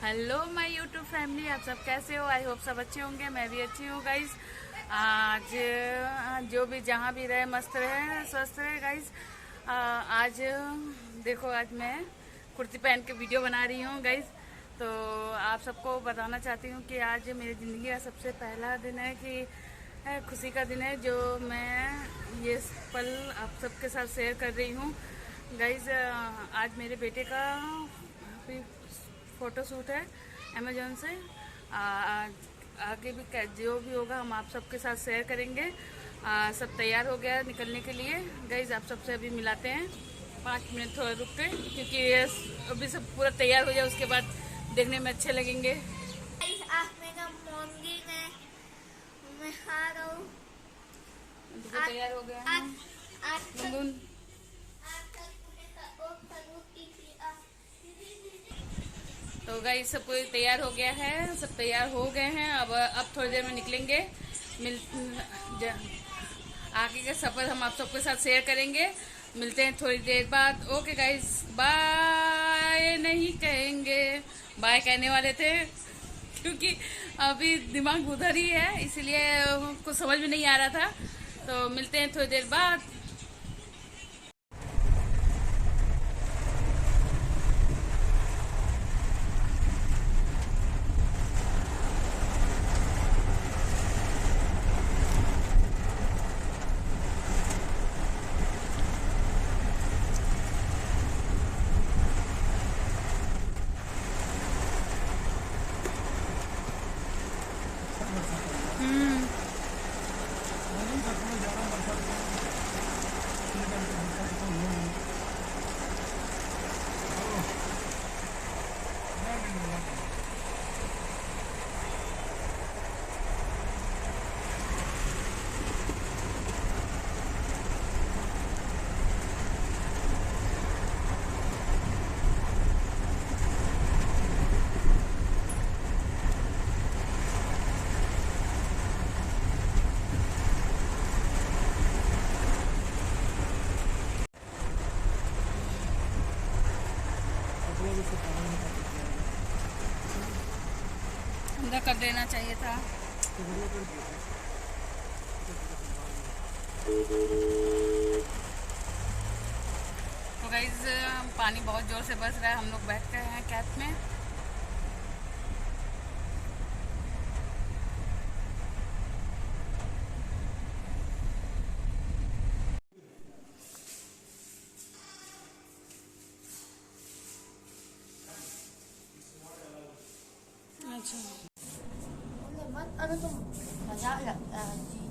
Hello my YouTube family, आप सब कैसे हो? आई होप सब अच्छे होंगे। मैं भी अच्छी हूँ गाइज। आज जो भी जहाँ भी रहे मस्त रहे स्वस्थ रहे गाइज। आज देखो, आज मैं कुर्ती पहन के वीडियो बना रही हूँ गाइज। तो आप सबको बताना चाहती हूँ कि आज मेरी ज़िंदगी का सबसे पहला दिन है कि खुशी का दिन है, जो मैं ये पल आप सबके साथ शेयर कर रही हूँ गाइज। आज मेरे बेटे का फ़ोटो शूट है अमेजोन से। आगे भी जो भी होगा हम आप सबके साथ शेयर करेंगे। सब तैयार हो गया निकलने के लिए गाइज। आप सबसे अभी मिलाते हैं, 5 मिनट थोड़ा रुक के, क्योंकि ये अभी सब पूरा तैयार हो जाए उसके बाद देखने में अच्छे लगेंगे। आज मेरा मॉर्निंग है, मैं खा रहा हूँ। तैयार हो गया है आज आज तक गुनगुन। तो गाइस सब कोई तैयार हो गया है, सब तैयार हो गए हैं। अब थोड़ी देर में निकलेंगे। मिल ज- आगे का सफ़र हम आप सबके साथ शेयर करेंगे। मिलते हैं थोड़ी देर बाद। ओके गाइस, बाय नहीं कहेंगे, बाय कहने वाले थे क्योंकि अभी दिमाग उधर ही है, इसलिए कुछ समझ में नहीं आ रहा था। तो मिलते हैं थोड़ी देर बाद। अंदर कर देना चाहिए था। तो गाइज पानी बहुत ज़ोर से बरस रहा है। हम लोग बैठ गए हैं कैब में। अच्छा, मत अरे तुम मजाक लगता है जी।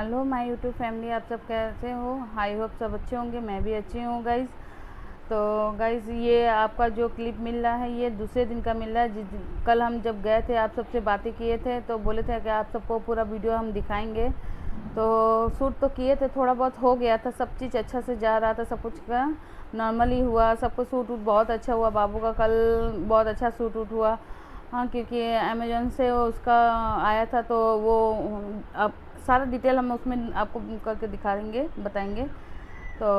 हेलो माय यूट्यूब फैमिली, आप सब कैसे हो? आई होप सब अच्छे होंगे, मैं भी अच्छी हूँ गाइज़। तो गाइज़ ये आपका जो क्लिप मिल रहा है ये दूसरे दिन का मिल रहा है। कल हम जब गए थे आप सबसे बातें किए थे तो बोले थे कि आप सबको पूरा वीडियो हम दिखाएंगे। तो शूट तो किए थे, थोड़ा बहुत हो गया था, सब चीज़ अच्छा से जा रहा था, सब कुछ का नॉर्मली हुआ, सब कुछ शूट बहुत अच्छा हुआ। बाबू का कल बहुत अच्छा शूट हुआ। हाँ, क्योंकि अमेज़न से उसका आया था तो वो अब सारा डिटेल हम उसमें आपको करके दिखा देंगे, बताएंगे। तो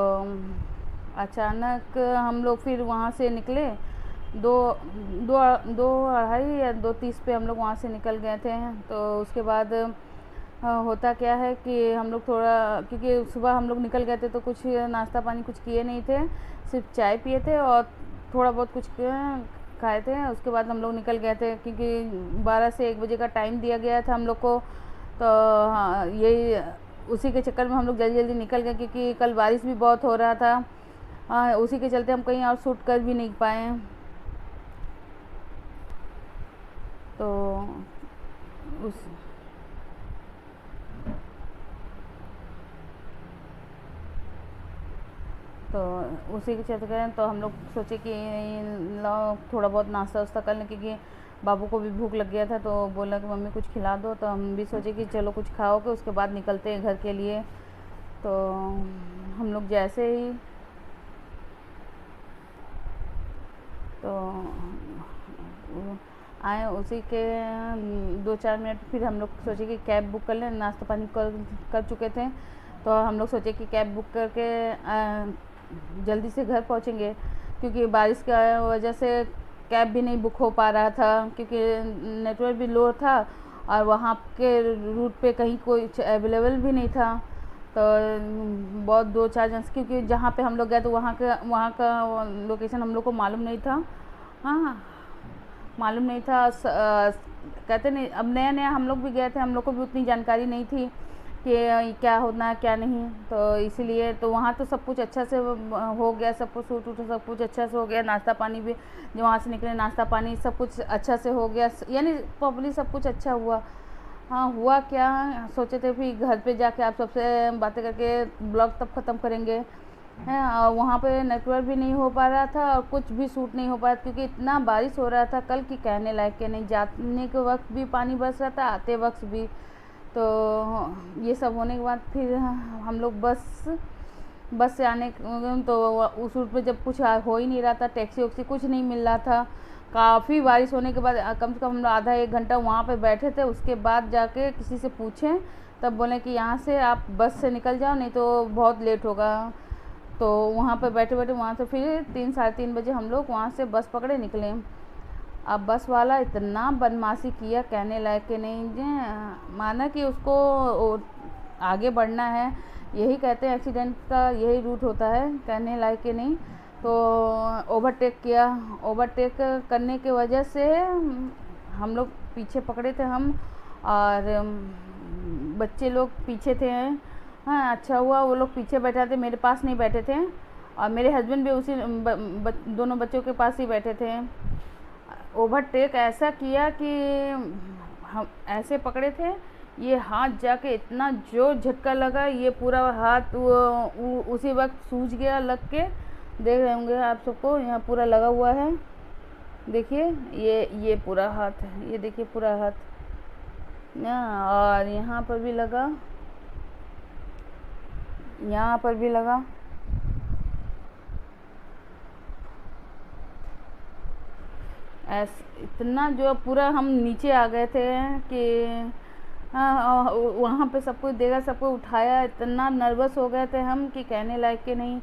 अचानक हम लोग फिर वहाँ से निकले, दो दो दो अढ़ाई या 2:30 पे हम लोग वहाँ से निकल गए थे। तो उसके बाद होता क्या है कि हम लोग थोड़ा, क्योंकि सुबह हम लोग निकल गए थे तो कुछ नाश्ता पानी कुछ किए नहीं थे, सिर्फ चाय पिए थे और थोड़ा बहुत कुछ खाए थे। उसके बाद हम लोग निकल गए थे क्योंकि 12 से 1 बजे का टाइम दिया गया था हम लोग को। तो हाँ, यही उसी के चक्कर में हम लोग जल्दी जल्दी निकल गए क्योंकि कल बारिश भी बहुत हो रहा था। हाँ, उसी के चलते हम कहीं और शूट कर भी नहीं पाए। तो उस तो उसी के चलते तो हम लोग सोचे कि लाओ थोड़ा बहुत नाश्ता वास्ता कर लें, क्योंकि बाबू को भी भूख लग गया था। तो बोला कि मम्मी कुछ खिला दो, तो हम भी सोचे कि चलो कुछ खाओ के उसके बाद निकलते हैं घर के लिए। तो हम लोग जैसे ही तो आए, उसी के 2-4 मिनट फिर हम लोग सोचे कि कैब बुक कर लें। नाश्ता पानी कर चुके थे तो हम लोग सोचे कि कैब बुक करके जल्दी से घर पहुंचेंगे, क्योंकि बारिश की वजह से कैब भी नहीं बुक हो पा रहा था, क्योंकि नेटवर्क भी लो था और वहाँ के रूट पे कहीं कोई अवेलेबल भी नहीं था। तो बहुत 2-4 जन, क्योंकि जहाँ पे हम लोग गए तो वहाँ का लोकेशन हम लोग को मालूम नहीं था। हाँ, मालूम नहीं था। कहते नहीं, अब नया नया हम लोग भी गए थे, हम लोग को भी उतनी जानकारी नहीं थी कि क्या होना है क्या नहीं। तो इसीलिए तो वहाँ तो सब कुछ अच्छा से हो गया, सब कुछ शूट सब कुछ अच्छा से हो गया। नाश्ता पानी भी जो वहाँ से निकले, नाश्ता पानी सब कुछ अच्छा से हो गया, यानी प्रॉपर्ली सब कुछ अच्छा हुआ। हाँ, हुआ क्या, सोचे थे फिर घर पे जाके आप सबसे बातें करके ब्लॉग तब ख़त्म करेंगे हैं। और वहाँ पे नेटवर्क भी नहीं हो पा रहा था और कुछ भी शूट नहीं हो पाया, क्योंकि इतना बारिश हो रहा था कल की कहने लायक के नहीं। जाने के वक्त भी पानी बरस रहा था, आते वक्त भी। तो ये सब होने के बाद फिर हम लोग बस से आने तो उस रूट पे जब कुछ हो ही नहीं रहा था, टैक्सी वैक्सी कुछ नहीं मिल रहा था। काफ़ी बारिश होने के बाद कम से कम हम लोग आधा 1 घंटा वहाँ पे बैठे थे। उसके बाद जाके किसी से पूछें तब बोले कि यहाँ से आप बस से निकल जाओ, नहीं तो बहुत लेट होगा। तो वहाँ पे बैठे बैठे वहाँ से फिर 3-3:30 बजे हम लोग वहाँ से बस पकड़े निकले। अब बस वाला इतना बदमाशी किया, कहने लायक के नहीं। माना कि उसको आगे बढ़ना है, यही कहते हैं एक्सीडेंट का यही रूट होता है, कहने लायक के नहीं। तो ओवरटेक किया, ओवरटेक करने की वजह से हम लोग पीछे पकड़े थे हम, और बच्चे लोग पीछे थे। हाँ, अच्छा हुआ वो लोग पीछे बैठे थे, मेरे पास नहीं बैठे थे, और मेरे हस्बैंड भी उसी दोनों बच्चों के पास ही बैठे थे। ओवरटेक ऐसा किया कि हम ऐसे पकड़े थे, ये हाथ जाके इतना जोर झटका लगा, ये पूरा हाथ उसी वक्त सूज गया, लग के देख रहे होंगे आप सबको, यहाँ पूरा लगा हुआ है। देखिए ये पूरा हाथ है, ये देखिए पूरा हाथ, और यहाँ पर भी लगा, यहाँ पर भी लगा। इतना जो पूरा हम नीचे आ गए थे कि हाँ, वहाँ पे सब कुछ देखा, सबको उठाया, इतना नर्वस हो गए थे हम कि कहने लायक के नहीं।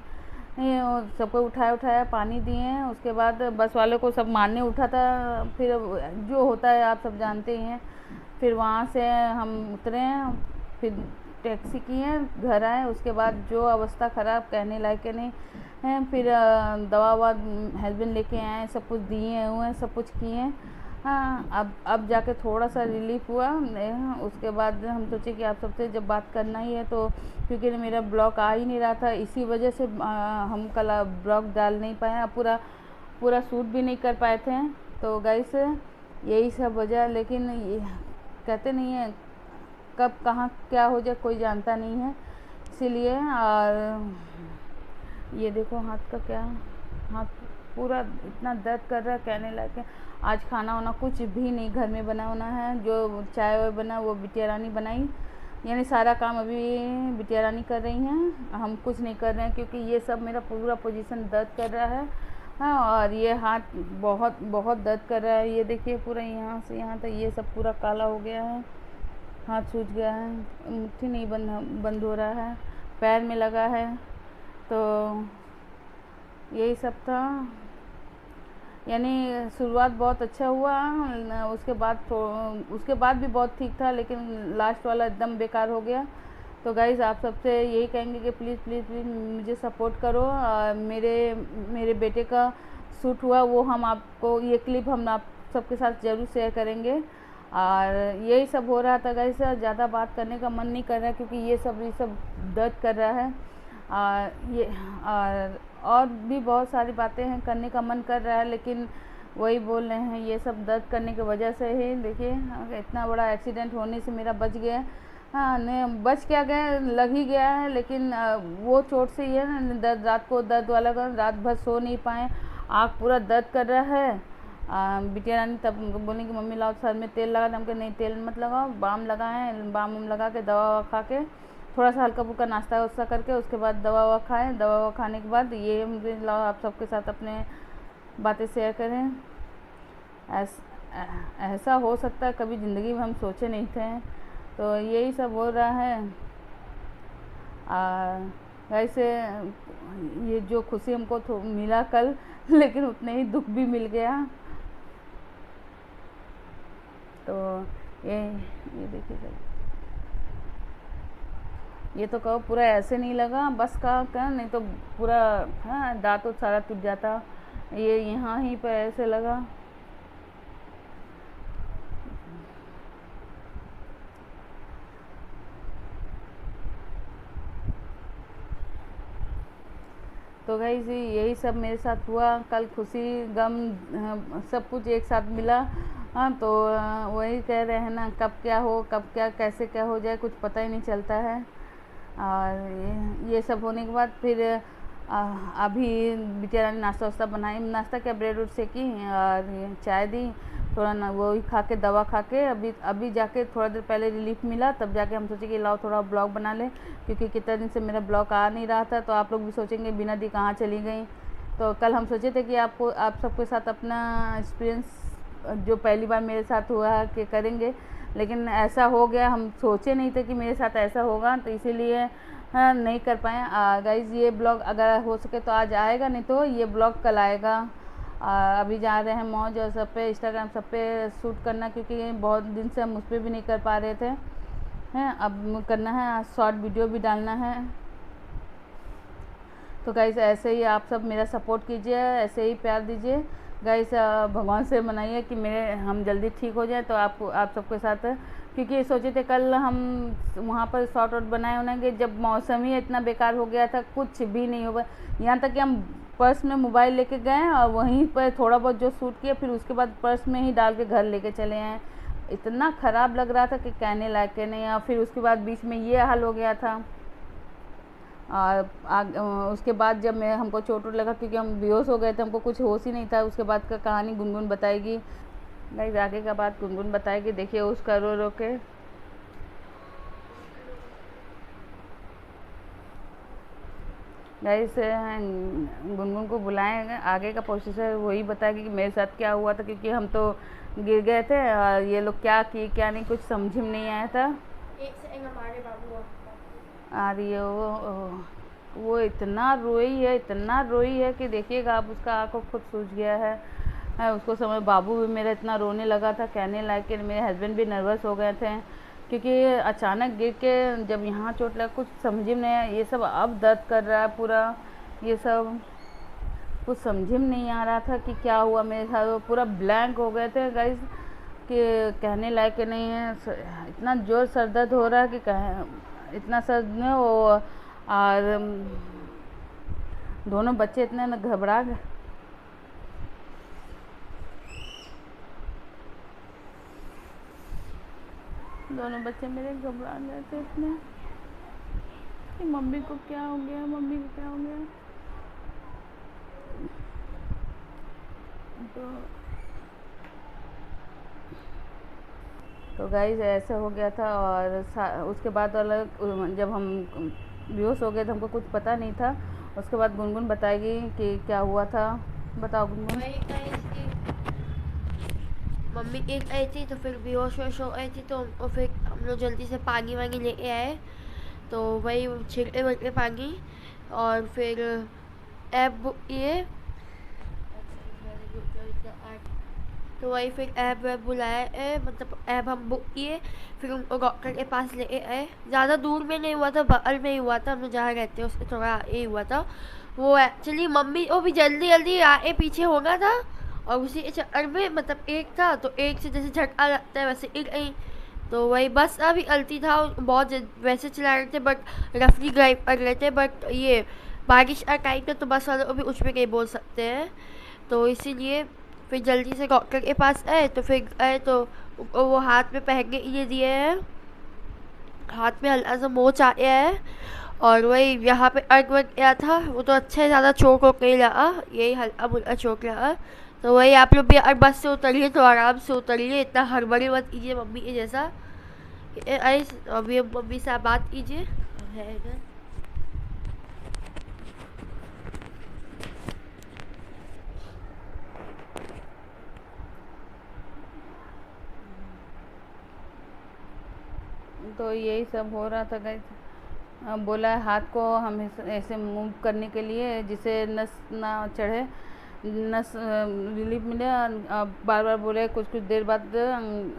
सबको उठाया पानी दिए। उसके बाद बस वाले को सब मारने उठा था, फिर जो होता है आप सब जानते ही हैं। फिर वहाँ से हम उतरे, फिर टैक्सी किए, घर आए। उसके बाद जो अवस्था ख़राब, कहने लायक के नहीं हैं। फिर दवा ववा हस्बैंड लेके आए, सब कुछ दिए हुए, सब कुछ किए। हाँ, अब जाके थोड़ा सा रिलीफ हुआ। उसके बाद हम सोचे कि आप सबसे जब बात करना ही है, तो क्योंकि मेरा ब्लॉग आ ही नहीं रहा था, इसी वजह से हम कल ब्लॉग डाल नहीं पाए, पूरा शूट भी नहीं कर पाए थे। तो गाइस यही सब वजह, लेकिन कहते नहीं है कब कहाँ क्या हो जाए कोई जानता नहीं है, इसीलिए। और ये देखो हाथ का क्या, हाथ पूरा इतना दर्द कर रहा है कहने लायक है। आज खाना वाना कुछ भी नहीं घर में बना होना है, जो चाय वाय बना वो बिटिया रानी बनाई, यानी सारा काम अभी बिटिया रानी कर रही हैं, हम कुछ नहीं कर रहे हैं, क्योंकि ये सब मेरा पूरा पोजीशन दर्द कर रहा है। हाँ, और ये हाथ बहुत बहुत दर्द कर रहा है। ये देखिए पूरा यहाँ से यहाँ तक ये सब पूरा काला हो गया है, हाथ सूज गया है, मुट्ठी नहीं बंद हो रहा है, पैर में लगा है। तो यही सब था, यानी शुरुआत बहुत अच्छा हुआ, उसके बाद भी बहुत ठीक था, लेकिन लास्ट वाला एकदम बेकार हो गया। तो गाइज़ आप सबसे यही कहेंगे कि प्लीज़ प्लीज़ प्लीज़ मुझे सपोर्ट करो। मेरे बेटे का शूट हुआ वो हम आपको, ये क्लिप हम आप सबके साथ ज़रूर शेयर करेंगे। और यही सब हो रहा था गाइज़, ज़्यादा बात करने का मन नहीं कर रहा है, क्योंकि ये सब दर्द कर रहा है। और भी बहुत सारी बातें हैं, करने का मन कर रहा है, लेकिन वही बोल रहे हैं ये सब दर्द करने की वजह से ही। देखिए इतना बड़ा एक्सीडेंट होने से मेरा बच गया। हाँ, नहीं बच क्या गया, लग ही गया है, लेकिन वो चोट से ही है ना, दर्द रात को दर्द वाला का, रात भर सो नहीं पाए, आँख पूरा दर्द कर रहा है। बिटिया रानी तब बोली कि मम्मी लाओ सर में तेल लगा, हमके नहीं तेल मत लगाओ, बाम लगाएं, बाम लगा के दवा ववा खा के थोड़ा सा हल्का फुल्का नाश्ता वास्ता करके उसके बाद दवा ववा खाएं। दवा ववा खाने के बाद ये मुझे लाओ आप सबके साथ अपने बातें शेयर करें। ऐसा हो सकता है कभी ज़िंदगी में हम सोचे नहीं थे। तो यही सब हो रहा है। वैसे ये जो खुशी हमको मिला कल, लेकिन उतने ही दुख भी मिल गया। तो ये देखिए, ये तो कहो पूरा ऐसे नहीं लगा, बस का नहीं तो पूरा हाँ दांत तो सारा टूट जाता, ये यहाँ ही पर ऐसे लगा। तो गाइस यही सब मेरे साथ हुआ कल, खुशी गम सब कुछ एक साथ मिला। हाँ, तो वही कह रहे हैं ना, कब क्या हो, कब क्या कैसे क्या हो जाए कुछ पता ही नहीं चलता है। और ये सब होने के बाद फिर अभी बिटिया रानी नाश्ता वास्ता बनाई, नाश्ता क्या ब्रेड उड सेकी और चाय दी, थोड़ा ना वही खा के दवा खा के अभी जाके थोड़ा देर पहले रिलीफ मिला, तब जाके हम सोचे कि लाओ थोड़ा ब्लॉग बना ले, क्योंकि कितने दिन से मेरा ब्लॉग आ नहीं रहा था। तो आप लोग भी सोचेंगे बिना दी कहाँ चली गई। तो कल हम सोचे थे कि आप सबके साथ अपना एक्सपीरियंस जो पहली बार मेरे साथ हुआ कि करेंगे, लेकिन ऐसा हो गया, हम सोचे नहीं थे कि मेरे साथ ऐसा होगा, तो इसीलिए हाँ नहीं कर पाए। गाइज़ ये ब्लॉग अगर हो सके तो आज आएगा, नहीं तो ये ब्लॉग कल आएगा। अभी जा रहे हैं मौज और सब पे इंस्टाग्राम सब पे शूट करना, क्योंकि बहुत दिन से हम उस पर भी नहीं कर पा रहे थे हैं, अब करना है, शॉर्ट वीडियो भी डालना है। तो गाइज़ ऐसे ही आप सब मेरा सपोर्ट कीजिए, ऐसे ही प्यार दीजिए गाइज़। भगवान से मनाइए कि हम जल्दी ठीक हो जाए। तो आप सबके साथ, क्योंकि सोचे थे कल हम वहाँ पर शॉर्ट आउट बनाए होंगे, जब मौसम ही इतना बेकार हो गया था, कुछ भी नहीं होगा। यहाँ तक कि हम पर्स में मोबाइल लेके गए और वहीं पर थोड़ा बहुत जो शूट किया, फिर उसके बाद पर्स में ही डाल के घर लेके चले आए। इतना ख़राब लग रहा था कि कहने लायक नहीं। और फिर उसके बाद बीच में ये हाल हो गया था। और उसके बाद जब हमको चोट लगा, क्योंकि हम बेहोश हो गए थे, हमको कुछ होश ही नहीं था। उसके बाद का कहानी गुनगुन बताएगी गाइस, आगे का बात गुनगुन बताएगी। देखिए उसका रो रो के गाइस गुनगुन को बुलाएंगे, आगे का प्रोसेसर वही बताएगी कि मेरे साथ क्या हुआ था, क्योंकि हम तो गिर गए थे और ये लोग क्या किए क्या नहीं कुछ समझ में नहीं आया था। और ये वो इतना रोई है कि देखिएगा आप, उसका आँखों खुद सूज गया है। उसको समझ, बाबू भी मेरा इतना रोने लगा था कहने लायक कि मेरे हस्बैंड भी नर्वस हो गए थे, क्योंकि अचानक गिर के जब यहाँ चोट लगा कुछ समझ में नहीं आया। ये सब अब दर्द कर रहा है पूरा, ये सब कुछ समझ में नहीं आ रहा था कि क्या हुआ मेरे साथ। पूरा ब्लैंक हो गए थे गाइस कि कहने लायक नहीं है। इतना जोर सर दर्द हो रहा है कि इतना सर में वो, और दोनों बच्चे इतने घबरा गए। दोनों बच्चे मेरे घबरा गए थे इतने कि मम्मी को क्या हो गया, मम्मी को क्या हो गया। तो गाइस ऐसा हो गया था। और उसके बाद अलग जब हम बेहोश हो गए तो हमको कुछ पता नहीं था। उसके बाद गुनगुन बताएगी कि क्या हुआ था। बताओ गुनगुन। मम्मी एक आई थी तो फिर बेहोश वोश हो गई थी, तो फिर हम लोग जल्दी से पानी वानी लेके आए। तो वही छिड़के वड़के पानी, और फिर ऐप ये तो वही फिर ऐप वैप बुलाया, मतलब ऐप हम बुक किए, फिर उनको डॉक्टर के पास ले आए। ज़्यादा दूर में नहीं हुआ था, बगल में ही हुआ था, हम लोग जहाँ रहते हैं उससे थोड़ा ये हुआ था। वो एक्चुअली मम्मी वो भी जल्दी जल्दी आगे पीछे होना था, और उसी के चक्कर में मतलब एक था तो एक से जैसे झटका लगता है वैसे एक नहीं, तो वही बस अभी गलती था। बहुत वैसे चला रहे थे बट रफली ड्राइव कर रहे थे, बट ये बारिश का टाइम है तो बस वालों को भी उसमें कहीं बोल सकते हैं। तो इसीलिए फिर जल्दी से डॉक्टर के पास आए, तो फिर आए तो वो हाथ में पहनने ये दिए हैं, हाथ में हल्का सा मोच आ गया है, और वही यहाँ पे अर्ग वर्ग गया था, वो तो अच्छे ज़्यादा चोक हो नहीं लगा, यही हल्का बुल्का चोक लगा। तो वही आप लोग भी अगर बस से उतरिए तो आराम से उतरिए, इतना हड़बड़ी मत कीजिए मम्मी के जैसा। अभी मम्मी से आप बात कीजिए है ना। तो यही सब हो रहा था गाइस। बोला हाथ को हम ऐसे मूव करने के लिए जिससे नस ना चढ़े, नस रिलीफ मिले। बार बार बोले कुछ कुछ देर बाद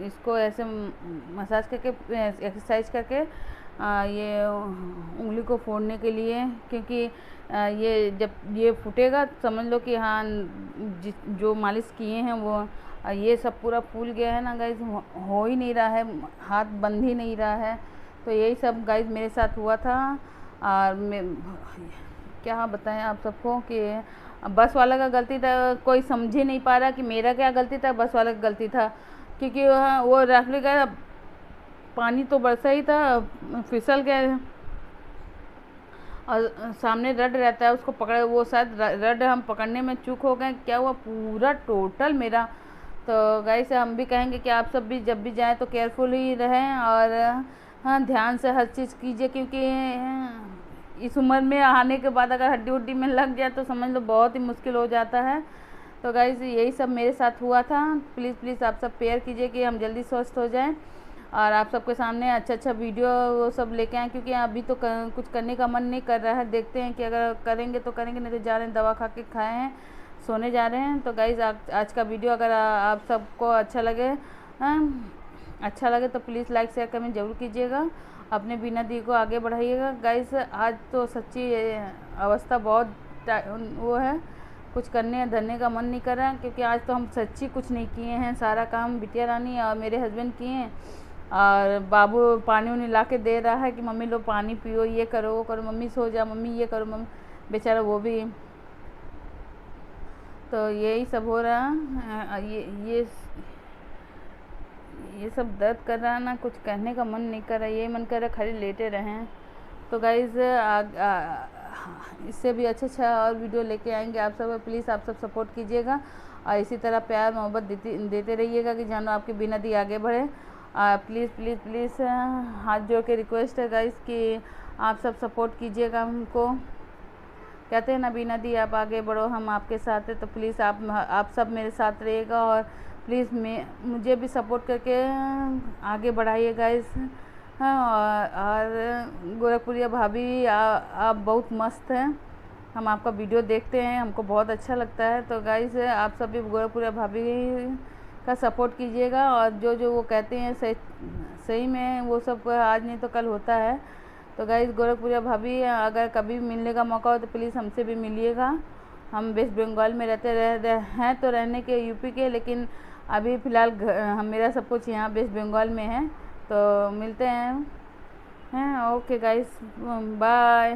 इसको ऐसे मसाज करके एक्सरसाइज करके ये उंगली को फोड़ने के लिए, क्योंकि ये जब ये फूटेगा समझ लो कि हाँ जो मालिश किए हैं वो ये सब पूरा फूल गया है ना गाइस, हो ही नहीं रहा है, हाथ बंध ही नहीं रहा है। तो यही सब गाइस मेरे साथ हुआ था। और मैं क्या बताएं आप सबको कि बस वाला का गलती था, कोई समझ ही नहीं पा रहा कि मेरा क्या गलती था, बस वाला का गलती था। क्योंकि वो रेफरी का पानी तो बरसा ही था, फिसल गया और सामने रड रहता है उसको पकड़े, वो शायद रड हम पकड़ने में चूक हो गए, क्या हुआ पूरा टोटल मेरा। तो गाइस हम भी कहेंगे कि आप सब भी जब भी जाएं तो केयरफुल ही रहें, और हाँ ध्यान से हर चीज़ कीजिए, क्योंकि इस उम्र में आने के बाद अगर हड्डी उड्डी में लग जाए तो समझ लो बहुत ही मुश्किल हो जाता है। तो गाइस यही सब मेरे साथ हुआ था। प्लीज़ प्लीज़ आप सब प्रेयर कीजिए कि हम जल्दी स्वस्थ हो जाएं और आप सबके सामने अच्छा अच्छा वीडियो वो सब लेके आएँ, क्योंकि अभी तो कुछ करने का मन नहीं कर रहा है। देखते हैं कि अगर करेंगे तो करेंगे, नहीं तो जा रहे हैं दवा खा के खाए हैं, सोने जा रहे हैं। तो गाइज़ आज का वीडियो अगर आप सबको अच्छा लगे तो प्लीज़ लाइक शेयर कमेंट ज़रूर कीजिएगा, अपने बीना दी को आगे बढ़ाइएगा। गाइज़ आज तो सच्ची अवस्था बहुत वो है, कुछ करने धरने का मन नहीं कर रहा, क्योंकि आज तो हम सच्ची कुछ नहीं किए हैं, सारा काम बिटिया रानी और मेरे हस्बैंड किए हैं। और बाबू पानी उनी ला के दे रहा है कि मम्मी लो पानी पियो, ये करो वो करो, मम्मी सो जा, मम्मी ये करो, मम्मी बेचारा वो भी। तो यही सब हो रहा है। ये सब दर्द कर रहा है ना, कुछ कहने का मन नहीं कर रहा, ये मन कर रहा खाली लेटे रहें। तो गाइज़ इससे भी अच्छा और वीडियो लेके आएंगे आप सब। प्लीज़ आप सब सपोर्ट कीजिएगा और इसी तरह प्यार मोहब्बत देते रहिएगा कि जानो आपके बिना दी आगे बढ़े। प्लीज़ प्लीज़ प्लीज़ हाथ जोड़ के रिक्वेस्ट है गाइज़ कि आप सब सपोर्ट कीजिएगा हमको। कहते हैं ना बिना दी आप आगे बढ़ो, हम आपके साथ हैं। तो प्लीज़ आप सब मेरे साथ रहिएगा और प्लीज़ मुझे भी सपोर्ट करके आगे बढ़ाइए गाइस। हाँ, और गोरखपुरिया भाभी आप बहुत मस्त हैं, हम आपका वीडियो देखते हैं, हमको बहुत अच्छा लगता है। तो गाइस आप सब भी गोरखपुरिया भाभी का सपोर्ट कीजिएगा, और जो वो कहते हैं सही में वो सब आज नहीं तो कल होता है। तो गाइस गोरखपुरिया भाभी अगर कभी मिलने का मौका हो तो प्लीज़ हमसे भी मिलिएगा। हम वेस्ट बंगाल में हैं तो रहने के यूपी के, लेकिन अभी फ़िलहाल मेरा सब कुछ यहाँ वेस्ट बंगाल में है। तो मिलते हैं ओके गाइस, बाय।